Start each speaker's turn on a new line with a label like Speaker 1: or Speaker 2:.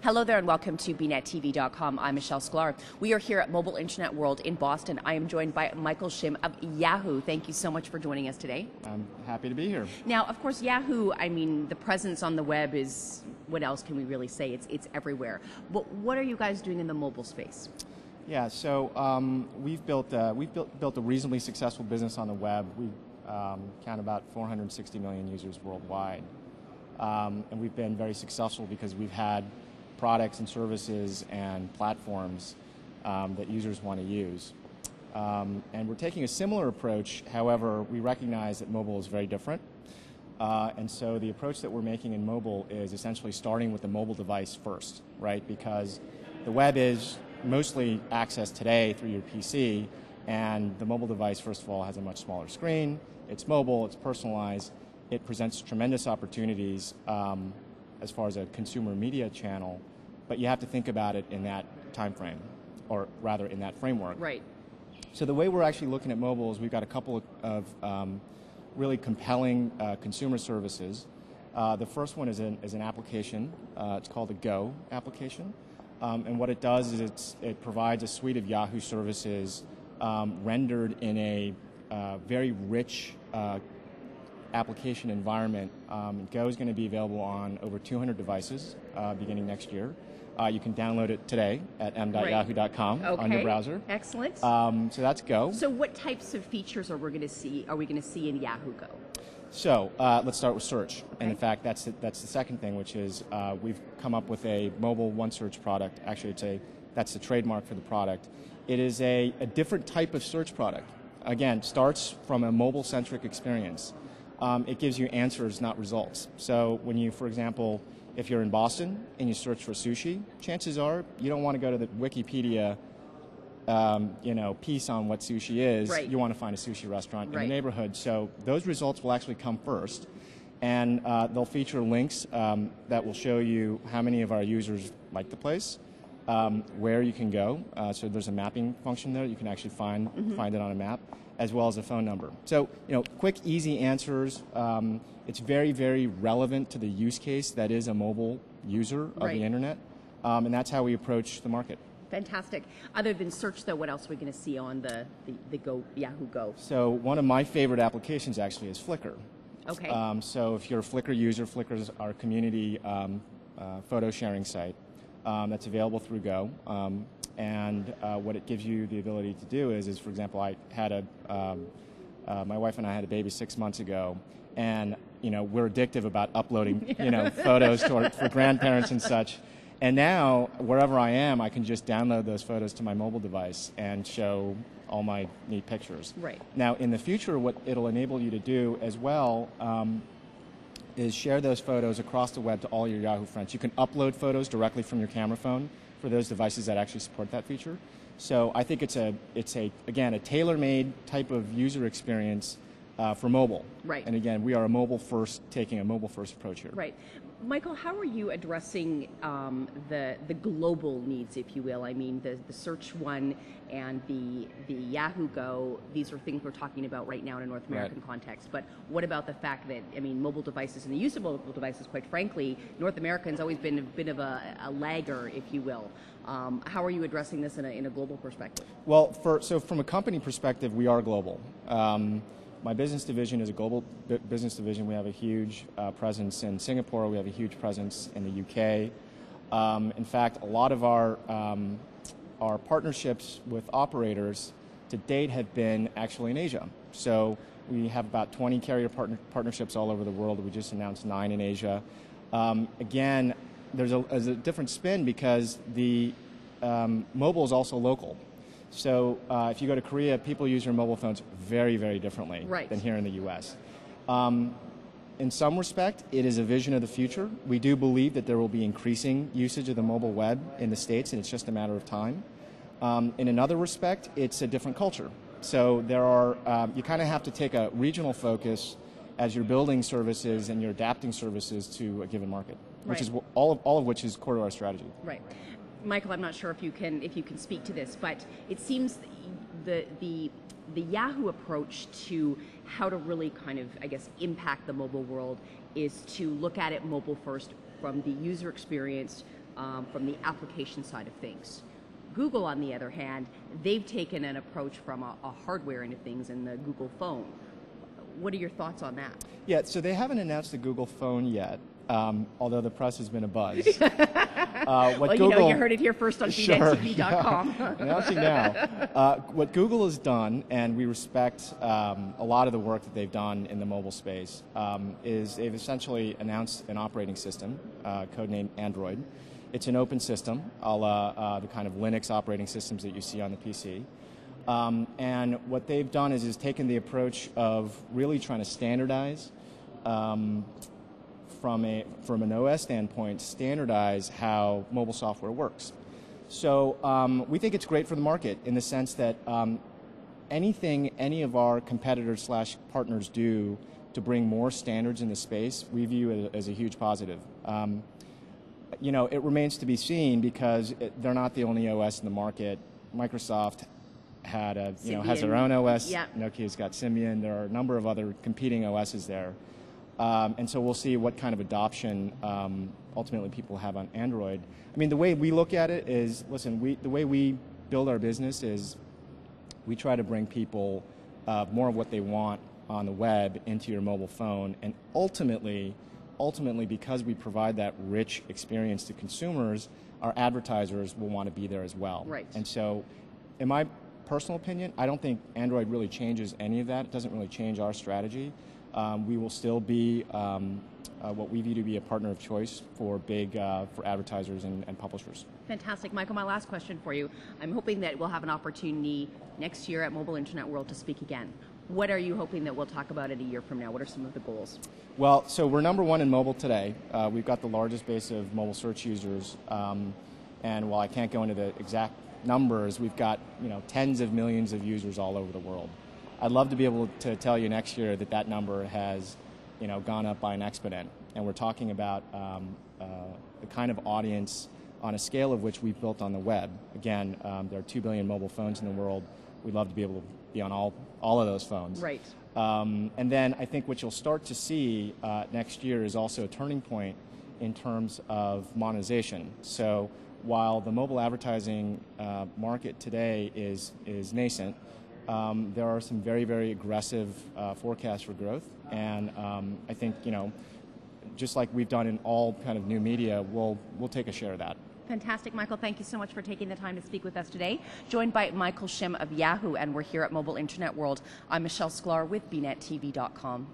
Speaker 1: Hello there and welcome to bnettv.com. I'm Michelle Sklar. We are here at Mobile Internet World in Boston. I am joined by Michael Shim of Yahoo. Thank you so much for joining us today.
Speaker 2: I'm happy to be here.
Speaker 1: Now, of course, Yahoo, I mean, the presence on the web is, what else can we really say? It's everywhere. But what are you guys doing in the mobile space?
Speaker 2: Yeah, so we've built a reasonably successful business on the web. We count about 460 million users worldwide. And we've been very successful because we've had products and services and platforms that users want to use. And we're taking a similar approach. However, we recognize that mobile is very different. And so the approach that we're making in mobile is essentially starting with the mobile device first, right? Because the web is mostly accessed today through your PC, and the mobile device, first of all, has a much smaller screen. It's mobile, it's personalized. It presents tremendous opportunities as far as a consumer media channel, but you have to think about it in that time frame, or rather in that framework.
Speaker 1: Right.
Speaker 2: So the way we're actually looking at mobile is we've got a couple of really compelling consumer services. The first one is an application. It's called the Go application. And what it does is it provides a suite of Yahoo services rendered in a very rich application environment. Go is going to be available on over 200 devices beginning next year. You can download it today at m.yahoo.com on your browser.
Speaker 1: Excellent.
Speaker 2: So that's Go.
Speaker 1: So what types of features are we going to see in Yahoo Go?
Speaker 2: So let's start with search.
Speaker 1: Okay.
Speaker 2: And in fact, that's the second thing, which is we've come up with a mobile OneSearch product. Actually, that's the trademark for the product. It is a different type of search product. Again, starts from a mobile-centric experience. It gives you answers, not results. So when you, for example, if you're in Boston and you search for sushi, chances are you don't want to go to the Wikipedia piece on what sushi is.
Speaker 1: Right.
Speaker 2: You want to find a sushi restaurant in
Speaker 1: Right.
Speaker 2: the neighborhood. So those results will actually come first, and they'll feature links that will show you how many of our users like the place, where you can go. So there's a mapping function there. You can actually find it on a map, as well as a phone number. So, quick, easy answers. It's very, very relevant to the use case that is a mobile user of the internet, and that's how we approach the market.
Speaker 1: Fantastic. Other than search, though, what else are we going to see on the Yahoo Go?
Speaker 2: So one of my favorite applications actually is Flickr.
Speaker 1: Okay.
Speaker 2: So if you're a Flickr user, Flickr is our community photo sharing site that's available through Go. And what it gives you the ability to do is for example, I had my wife and I had a baby 6 months ago, and we're addictive about uploading photos for grandparents and such. And now, wherever I am, I can just download those photos to my mobile device and show all my neat pictures.
Speaker 1: Right.
Speaker 2: Now, in the future, what it'll enable you to do as well is share those photos across the web to all your Yahoo friends. You can upload photos directly from your camera phone for those devices that actually support that feature. So I think it's again a tailor-made type of user experience for mobile.
Speaker 1: Right.
Speaker 2: And again, we are taking a mobile-first approach here.
Speaker 1: Right. Michael, how are you addressing the global needs, if you will? I mean, the search one and the Yahoo Go, these are things we're talking about right now in a North American context. But what about the fact that, I mean, mobile devices and the use of mobile devices, quite frankly, North Americans always been a bit of a lagger, if you will. How are you addressing this in a global perspective?
Speaker 2: Well, so from a company perspective, we are global. My business division is a global business division. We have a huge presence in Singapore. We have a huge presence in the UK. In fact, a lot of our partnerships with operators to date have been actually in Asia. So we have about 20 carrier partnerships all over the world. We just announced 9 in Asia. Again, there's a different spin because the mobile is also local. So if you go to Korea, people use their mobile phones very, very differently than here in the U.S. In some respect, it is a vision of the future. We do believe that there will be increasing usage of the mobile web in the States, and it's just a matter of time. In another respect, it's a different culture. So you kind of have to take a regional focus as you're building services and you're adapting services to a given market. which is
Speaker 1: Right.
Speaker 2: all of which is core to our strategy.
Speaker 1: Right. Michael, I'm not sure if you can speak to this, but it seems the Yahoo approach to how to really kind of, I guess, impact the mobile world is to look at it mobile first, from the user experience, from the application side of things. Google, on the other hand, they've taken an approach from a hardware end of things in the Google phone. What are your thoughts on that?
Speaker 2: Yeah, so they haven't announced the Google phone yet, although the press has been abuzz.
Speaker 1: Well,
Speaker 2: Google,
Speaker 1: you heard it here first on
Speaker 2: sure,
Speaker 1: BNTV.com.
Speaker 2: yeah. Announcing now. What Google has done, and we respect a lot of the work that they've done in the mobile space, is they've essentially announced an operating system, codenamed Android. It's an open system, a la the kind of Linux operating systems that you see on the PC. And what they've done is taken the approach of really trying to standardize, from an OS standpoint, standardize how mobile software works. So we think it's great for the market in the sense that anything any of our competitors / partners do to bring more standards in the space, we view it as a huge positive. It remains to be seen because they're not the only OS in the market. Microsoft has their own OS.
Speaker 1: Yeah.
Speaker 2: Nokia's got Symbian. There are a number of other competing OSs there. And so we'll see what kind of adoption ultimately people have on Android. I mean, the way we look at it is, listen, the way we build our business is we try to bring people more of what they want on the web into your mobile phone, and ultimately, because we provide that rich experience to consumers, our advertisers will want to be there as well.
Speaker 1: Right.
Speaker 2: And so, in my personal opinion, I don't think Android really changes any of that. It doesn't really change our strategy. We will still be what we view to be a partner of choice for for advertisers and publishers.
Speaker 1: Fantastic. Michael, my last question for you. I'm hoping that we'll have an opportunity next year at Mobile Internet World to speak again. What are you hoping that we'll talk about in a year from now? What are some of the goals?
Speaker 2: Well, so we're number one in mobile today. We've got the largest base of mobile search users. And while I can't go into the exact numbers, we've got tens of millions of users all over the world. I'd love to be able to tell you next year that number has gone up by an exponent. And we're talking about the kind of audience on a scale of which we've built on the web. Again, there are 2 billion mobile phones in the world. We'd love to be able to be on all of those phones.
Speaker 1: Right.
Speaker 2: And then I think what you'll start to see next year is also a turning point in terms of monetization. So while the mobile advertising market today is nascent, there are some very, very aggressive forecasts for growth. And I think, just like we've done in all kind of new media, we'll take a share of that.
Speaker 1: Fantastic, Michael. Thank you so much for taking the time to speak with us today. Joined by Michael Shim of Yahoo, and we're here at Mobile Internet World. I'm Michelle Sklar with BNetTV.com.